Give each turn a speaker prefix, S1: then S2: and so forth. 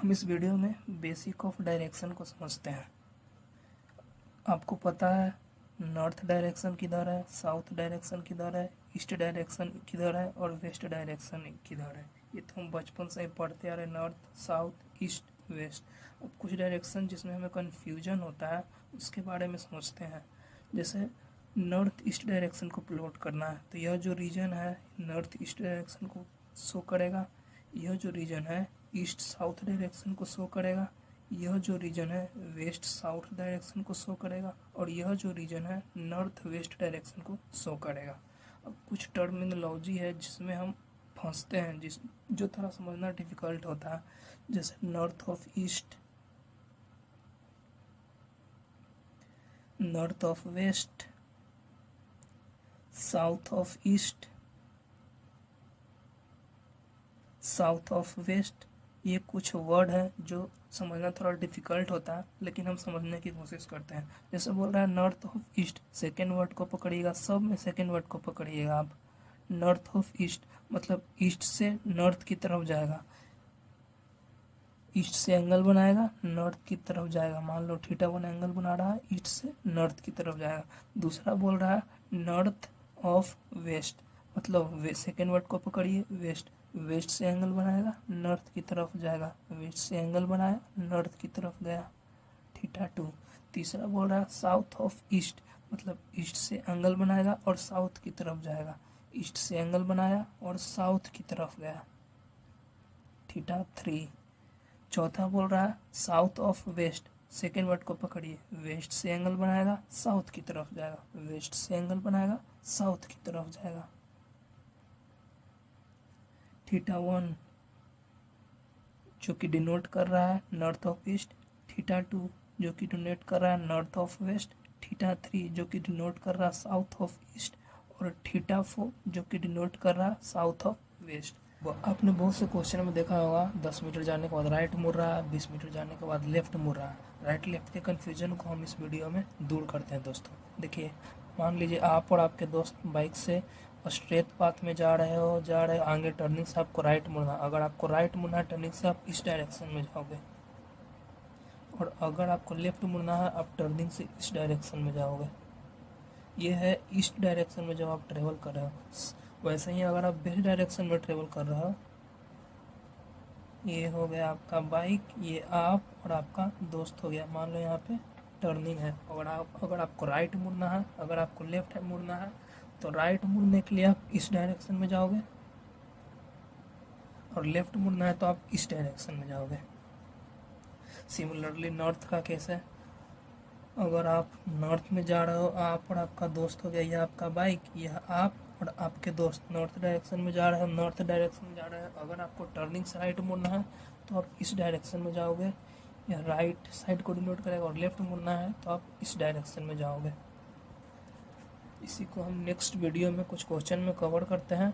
S1: हम इस वीडियो में बेसिक ऑफ डायरेक्शन को समझते हैं। आपको पता है नॉर्थ डायरेक्शन किधर है, साउथ डायरेक्शन किधर है, ईस्ट डायरेक्शन किधर है और वेस्ट डायरेक्शन किधर है। ये तो हम बचपन से ही पढ़ते आ रहे, नॉर्थ, साउथ, ईस्ट, वेस्ट। अब कुछ डायरेक्शन जिसमें हमें कन्फ्यूजन होता है उसके बारे में समझते हैं। जैसे नॉर्थ ईस्ट डायरेक्शन को प्लॉट करना है तो यह जो रीजन है नॉर्थ ईस्ट डायरेक्शन को शो करेगा, यह जो रीजन है ईस्ट साउथ डायरेक्शन को शो करेगा, यह जो रीजन है वेस्ट साउथ डायरेक्शन को शो करेगा और यह जो रीजन है नॉर्थ वेस्ट डायरेक्शन को शो करेगा। अब कुछ टर्मिनोलॉजी है जिसमें हम फंसते हैं, जो थोड़ा समझना डिफिकल्ट होता है। जैसे north of east, north of west, south of east, south of west, ये कुछ वर्ड है जो समझना थोड़ा डिफिकल्ट होता है लेकिन हम समझने की कोशिश करते हैं। जैसे बोल रहा है north of east, second word को पकड़िएगा, सब में सेकेंड वर्ड को पकड़िएगा आप। नॉर्थ ऑफ ईस्ट मतलब ईस्ट से नॉर्थ की तरफ जाएगा, ईस्ट से एंगल बनाएगा नॉर्थ की तरफ जाएगा। मान लो θ1 एंगल बना रहा है, ईस्ट से नॉर्थ की तरफ जाएगा। दूसरा बोल रहा है नॉर्थ ऑफ वेस्ट मतलब सेकेंड वर्ड को पकड़िए, वेस्ट, वेस्ट से एंगल बनाएगा नॉर्थ की तरफ जाएगा, वेस्ट से एंगल बनाया नॉर्थ की तरफ गया, θ2। तीसरा बोल रहा है साउथ ऑफ ईस्ट मतलब ईस्ट से एंगल बनाएगा और साउथ की तरफ जाएगा, ईस्ट से एंगल बनाया और साउथ की तरफ गया, θ3। चौथा बोल रहा है south of west, second word को पकड़िए, वेस्ट से एंगल बनाएगा साउथ की तरफ जाएगा, वेस्ट से एंगल बनाएगा साउथ की तरफ जाएगा, θ1 जो कि डिनोट कर रहा है नॉर्थ ऑफ ईस्ट, θ2 जो कि डिनोट कर रहा है नॉर्थ ऑफ वेस्ट, θ3 जो कि डिनोट कर रहा है साउथ ऑफ ईस्ट और θ4 जो कि डिनोट कर रहा है साउथ ऑफ वेस्ट। आपने बहुत से क्वेश्चन में देखा होगा 10 मीटर जाने के बाद राइट मुड़ रहा है, 20 मीटर जाने के बाद लेफ्ट मुड़ रहा है। राइट लेफ्ट के कन्फ्यूजन को हम इस वीडियो में दूर करते हैं दोस्तों। देखिए, मान लीजिए आप और आपके दोस्त बाइक से स्ट्रेट पाथ में जा रहे हो, आगे टर्निंग से आपको राइट मुड़ना। अगर आपको राइट मुड़ना है टर्निंग से आप इस डायरेक्शन में जाओगे और अगर आपको लेफ्ट मुड़ना है आप टर्निंग से इस डायरेक्शन में जाओगे। ये है ईस्ट डायरेक्शन में जब आप ट्रेवल कर रहे हो। वैसे ही अगर आप वेस्ट डायरेक्शन में ट्रेवल कर रहे हो, ये हो गया आपका बाइक, ये आप और आपका दोस्त हो गया। मान लो यहाँ पे टर्निंग है, अगर आपको राइट मुड़ना है, अगर आपको लेफ्ट मुड़ना है तो राइट मुड़ने के लिए आप इस डायरेक्शन में जाओगे और लेफ्ट मुड़ना है तो आप इस डायरेक्शन में जाओगे। सिमिलरली नॉर्थ का केस है, अगर आप नॉर्थ में जा रहे हो, आप और आपका दोस्त हो गया, यह आपका बाइक, यह आप और आपके दोस्त नॉर्थ डायरेक्शन में जा रहे हैं, नॉर्थ डायरेक्शन में जा रहे हैं। अगर आपको टर्निंग से राइट मुड़ना है तो आप इस डायरेक्शन में जाओगे, या राइट साइड को डिनोट करेगा, और लेफ्ट मुड़ना है तो आप इस डायरेक्शन में जाओगे। इसी को हम नेक्स्ट वीडियो में कुछ क्वेश्चन में कवर करते हैं।